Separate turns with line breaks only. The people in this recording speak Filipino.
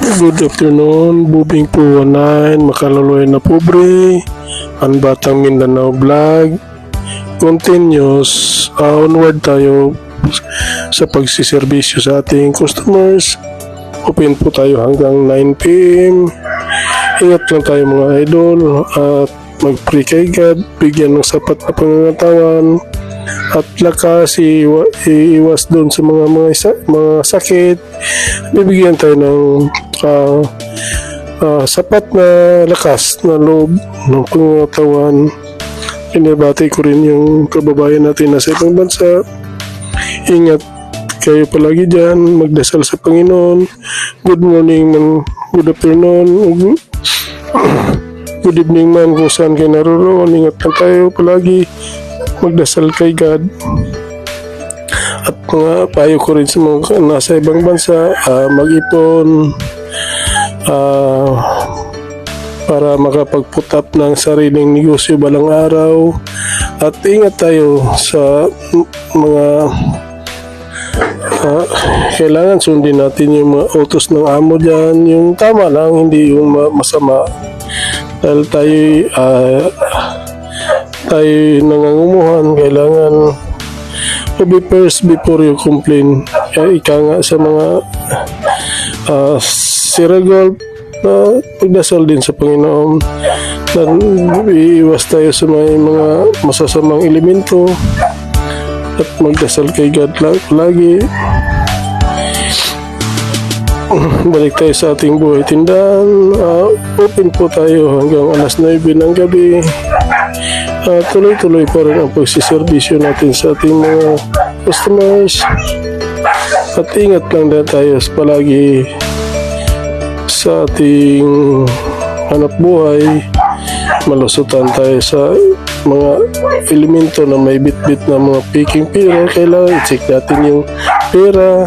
Good afternoon, Bubing po 19, makaluluay na pobre, ang Batang Mindanao Vlog. Continuous, onward tayo sa pagsiservisyo sa ating customers. Open po tayo hanggang 9 p.m. Ingat lang tayo mga idol at mag-pray kay God, bigyan ng sapat na pangangatawan at lakas, iiwas doon sa mga sakit. Bibigyan tayo ng sapat na lakas na loob ng pangangatawan. Inabati ko rin yung kababayan natin na sa ibang bansa. Ingat kayo palagi dyan, magdasal sa Panginoon. Good morning man, good afternoon, good evening man kung saan kayo naroon. Ingat lang tayo palagi, magdasal kay God. At mga payo ko rin sa mga nasa ibang bansa, mag-ipon para makapag-put up ng sariling negosyo balang araw. At ingat tayo sa mga kailangan sundin natin yung mga utos ng amo dyan, yung tama lang, hindi yung masama, dahil tayo nangangumuhan. Kailangan be first before you complain. Kaya ika nga sa mga siragol na pagdasal din sa Panginoon, na iiwas tayo sa mga masasamang elemento at magdasal kay God lagi. Balik tayo sa ating buhay tindahan. Open po tayo hanggang alas 9 ng gabi. Tuloy-tuloy pa rin ang pagsiservisyo natin sa ating mga customers. At ingat lang na tayo palagi sa ating hanap buhay. Malusutan tayo sa mga elemento na may bit-bit na mga peking pera. Kailangan i-check natin yung pera